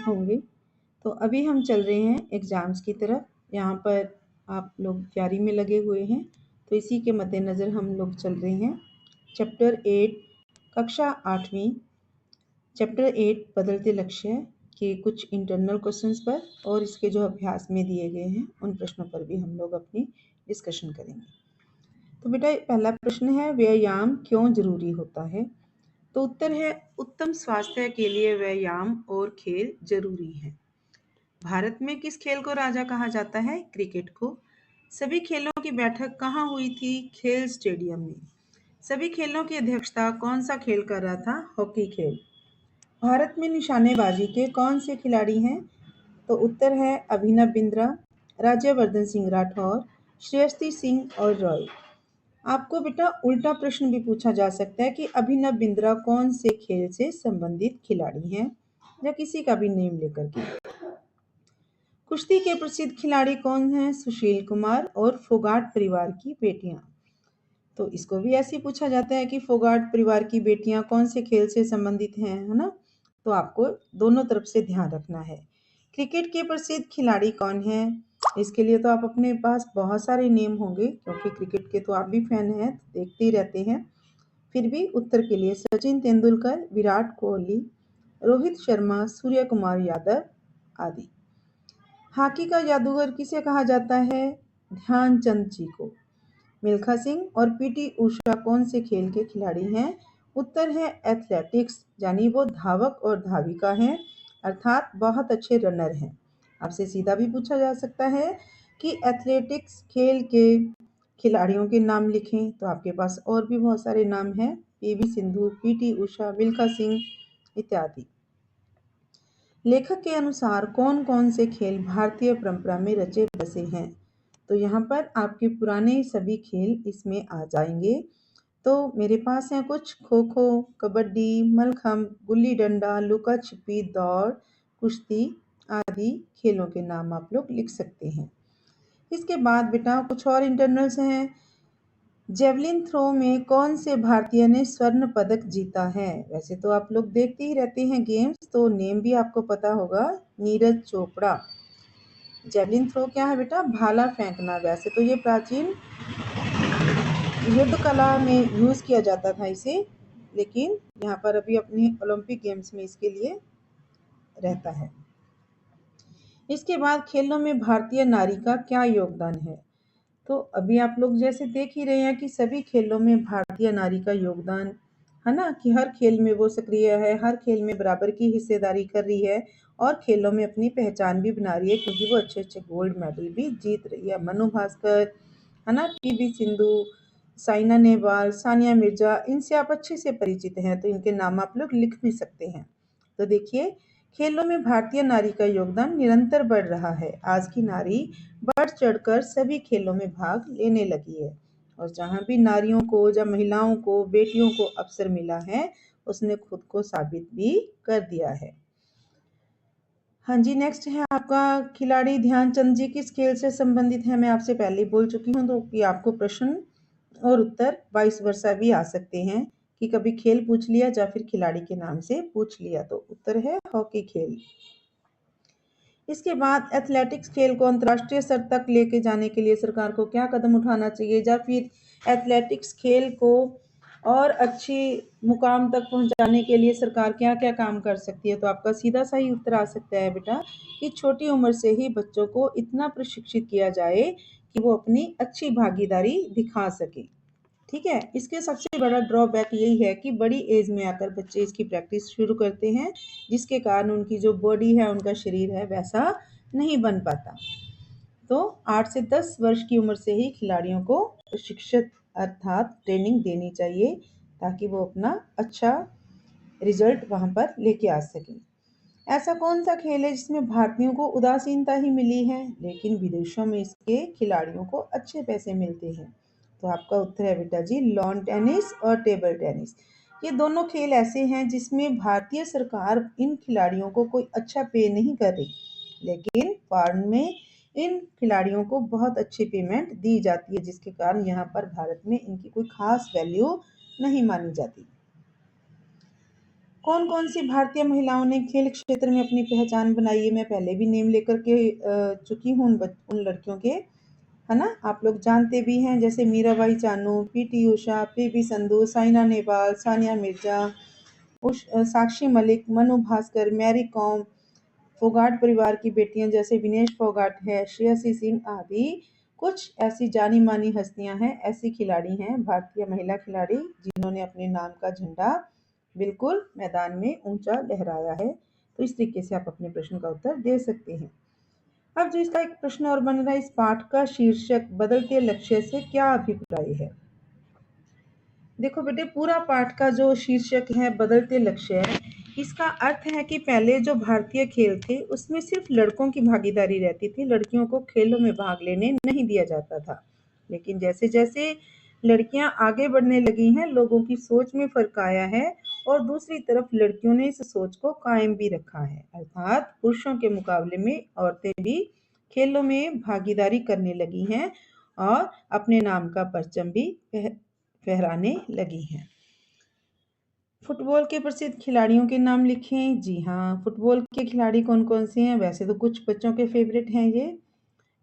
होंगे। तो अभी हम चल रहे हैं एग्ज़ाम्स की तरफ। यहाँ पर आप लोग तैयारी में लगे हुए हैं, तो इसी के मद्देनज़र हम लोग चल रहे हैं चैप्टर 8 कक्षा 8वीं चैप्टर 8 बदलते लक्ष्य के कुछ इंटरनल क्वेश्चंस पर और इसके जो अभ्यास में दिए गए हैं उन प्रश्नों पर भी हम लोग अपनी डिस्कशन करेंगे। तो बेटा पहला प्रश्न है, व्यायाम क्यों जरूरी होता है? तो उत्तर है, उत्तम स्वास्थ्य के लिए व्यायाम और खेल जरूरी है। भारत में किस खेल को राजा कहा जाता है? क्रिकेट को। सभी खेलों की बैठक कहाँ हुई थी? खेल स्टेडियम में। सभी खेलों की अध्यक्षता कौन सा खेल कर रहा था? हॉकी खेल। भारत में निशानेबाजी के कौन से खिलाड़ी हैं? तो उत्तर है अभिनव बिंद्रा, राज्यवर्धन सिंह राठौर, श्रेयसी सिंह और रॉय। आपको बेटा उल्टा प्रश्न भी पूछा जा सकता है कि अभिनव बिंद्रा कौन से खेल से संबंधित खिलाड़ी हैं, या किसी का भी नेम लेकर के। कुश्ती के प्रसिद्ध खिलाड़ी कौन हैं? सुशील कुमार और फोगाट परिवार की बेटियां। तो इसको भी ऐसे ही पूछा जाता है कि फोगाट परिवार की बेटियां कौन से खेल से संबंधित हैं, है ना? तो आपको दोनों तरफ से ध्यान रखना है। क्रिकेट के प्रसिद्ध खिलाड़ी कौन हैं? इसके लिए तो आप अपने पास बहुत सारे नेम होंगे, क्योंकि क्रिकेट के तो आप भी फैन हैं, देखते ही रहते हैं। फिर भी उत्तर के लिए सचिन तेंदुलकर, विराट कोहली, रोहित शर्मा, सूर्य कुमार यादव आदि। हॉकी का जादूगर किसे कहा जाता है? ध्यानचंद जी को। मिल्खा सिंह और पीटी उषा कौन से खेल के खिलाड़ी हैं? उत्तर है एथलेटिक्स, यानी वो धावक और धाविका हैं, अर्थात बहुत अच्छे रनर हैं। आपसे सीधा भी पूछा जा सकता है कि एथलेटिक्स खेल के खिलाड़ियों के नाम लिखें, तो आपके पास और भी बहुत सारे नाम हैं, पीवी सिंधु, पीटी उषा, मिल्खा सिंह इत्यादि। लेखक के अनुसार कौन कौन से खेल भारतीय परंपरा में रचे बसे हैं? तो यहाँ पर आपके पुराने सभी खेल इसमें आ जाएंगे। तो मेरे पास हैं कुछ, खो खो, कबड्डी, मलखम्ब, गुल्ली डंडा, लुका छिपी, दौड़, कुश्ती आदि खेलों के नाम आप लोग लिख सकते हैं। इसके बाद बेटा कुछ और इंटरनल्स हैं। जेवलिन थ्रो में कौन से भारतीय ने स्वर्ण पदक जीता है? वैसे तो आप लोग देखते ही रहते हैं गेम्स, तो नेम भी आपको पता होगा, नीरज चोपड़ा। जेवलिन थ्रो क्या है बेटा? भाला फेंकना। वैसे तो ये प्राचीन युद्ध कला में यूज किया जाता था इसे, लेकिन यहाँ पर अभी अपने ओलंपिक गेम्स में इसके लिए रहता है। इसके बाद खेलों में भारतीय नारी का क्या योगदान है? तो अभी आप लोग जैसे देख ही रहे हैं कि सभी खेलों में भारतीय नारी का योगदान है ना, कि हर खेल में वो सक्रिय है, हर खेल में बराबर की हिस्सेदारी कर रही है और खेलों में अपनी पहचान भी बना रही है, क्योंकि वो अच्छे अच्छे गोल्ड मेडल भी जीत रही है। मनु भास्कर, है ना, पीवी सिंधु, साइना नेहवाल, सानिया मिर्जा, इनसे आप अच्छे से परिचित हैं, तो इनके नाम आप लोग लिख भी सकते हैं। तो देखिए, खेलों में भारतीय नारी का योगदान निरंतर बढ़ रहा है। आज की नारी बढ़ चढ़कर सभी खेलों में भाग लेने लगी है, और जहां भी नारियों को या महिलाओं को, बेटियों को अवसर मिला है, उसने खुद को साबित भी कर दिया है। हाँ जी, नेक्स्ट है आपका खिलाड़ी ध्यानचंद जी किस खेल से संबंधित है? मैं आपसे पहले ही बोल चुकी हूँ, तो कि आपको प्रश्न और उत्तर वाइस वर्सा भी आ सकते हैं, कि कभी खेल पूछ लिया या फिर खिलाड़ी के नाम से पूछ लिया। तो उत्तर है हॉकी खेल। इसके बाद एथलेटिक्स खेल को अंतर्राष्ट्रीय स्तर तक लेके जाने के लिए सरकार को क्या कदम उठाना चाहिए, या फिर एथलेटिक्स खेल को और अच्छी मुकाम तक पहुंचाने के लिए सरकार क्या क्या काम कर सकती है? तो आपका सीधा सा ही उत्तर आ सकता है बेटा कि छोटी उम्र से ही बच्चों को इतना प्रशिक्षित किया जाए कि वो अपनी अच्छी भागीदारी दिखा सके। ठीक है, इसके सबसे बड़ा ड्रॉबैक यही है कि बड़ी एज में आकर बच्चे इसकी प्रैक्टिस शुरू करते हैं, जिसके कारण उनकी जो बॉडी है, उनका शरीर है, वैसा नहीं बन पाता। तो 8 से 10 वर्ष की उम्र से ही खिलाड़ियों को प्रशिक्षित अर्थात ट्रेनिंग देनी चाहिए, ताकि वो अपना अच्छा रिजल्ट वहां पर लेके आ सकें। ऐसा कौन सा खेल है जिसमें भारतीयों को उदासीनता ही मिली है, लेकिन विदेशों में इसके खिलाड़ियों को अच्छे पैसे मिलते हैं? तो आपका उत्तर है बेटा जी लॉन टेनिस और टेबल टेनिस। ये दोनों खेल ऐसे हैं जिसमें भारतीय सरकार इन खिलाड़ियों को कोई अच्छा पे नहीं कर रही, लेकिन फॉरेन में इन खिलाड़ियों को बहुत अच्छी पेमेंट दी जाती है, जिसके कारण यहाँ पर भारत में इनकी कोई खास वैल्यू नहीं मानी जाती। कौन कौन सी भारतीय महिलाओं ने खेल क्षेत्र में अपनी पहचान बनाई है? मैं पहले भी नेम लेकर के चुकी हूँ उन लड़कियों के, है ना? आप लोग जानते भी हैं, जैसे Mirabai Chanu, PT Usha, PV Sandhu, Saina Nehwal, Sania Mirza, Sakshi Malik, Manu Bhaskar, Mary com, Phogat परिवार की बेटियां जैसे विनेश फोगाट है, श्रेयसी सिंह आदि कुछ ऐसी जानी मानी हस्तियां हैं, ऐसी खिलाड़ी हैं, भारतीय महिला खिलाड़ी जिन्होंने अपने नाम का झंडा बिल्कुल मैदान में ऊंचा लहराया है। तो इस तरीके से आप अपने प्रश्न का उत्तर दे सकते हैं। अब जो इसका एक प्रश्न और बन रहा है, इस पाठ का शीर्षक बदलते लक्ष्य से क्या अभिप्राय है? देखो बेटे, पूरा पाठ का जो शीर्षक है बदलते लक्ष्य है, इसका अर्थ है कि पहले जो भारतीय खेल थे उसमें सिर्फ लड़कों की भागीदारी रहती थी, लड़कियों को खेलों में भाग लेने नहीं दिया जाता था। लेकिन जैसे जैसे लड़कियां आगे बढ़ने लगी हैं, लोगों की सोच में फर्क आया है और दूसरी तरफ लड़कियों ने इस सोच को कायम भी रखा है, अर्थात पुरुषों के मुकाबले में औरतें भी खेलों में भागीदारी करने लगी हैं और अपने नाम का परचम भी फहराने लगी हैं। फुटबॉल के प्रसिद्ध खिलाड़ियों के नाम लिखें। जी हाँ, फुटबॉल के खिलाड़ी कौन कौन से हैं? वैसे तो कुछ बच्चों के फेवरेट हैं ये।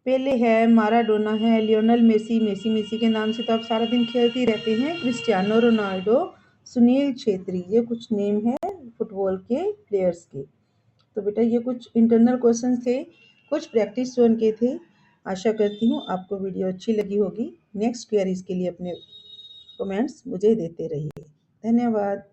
पेले है, माराडोना है, लियोनल मेसी, मेसी के नाम से तो आप सारा दिन खेलते ही रहते हैं, क्रिस्टियानो रोनाल्डो, सुनील छेत्री, ये कुछ नेम है फुटबॉल के प्लेयर्स के। तो बेटा ये कुछ इंटरनल क्वेश्चन थे, कुछ प्रैक्टिस जोन के थे। आशा करती हूँ आपको वीडियो अच्छी लगी होगी। नेक्स्ट क्वेरीज के लिए अपने कमेंट्स मुझे देते रहिए। धन्यवाद।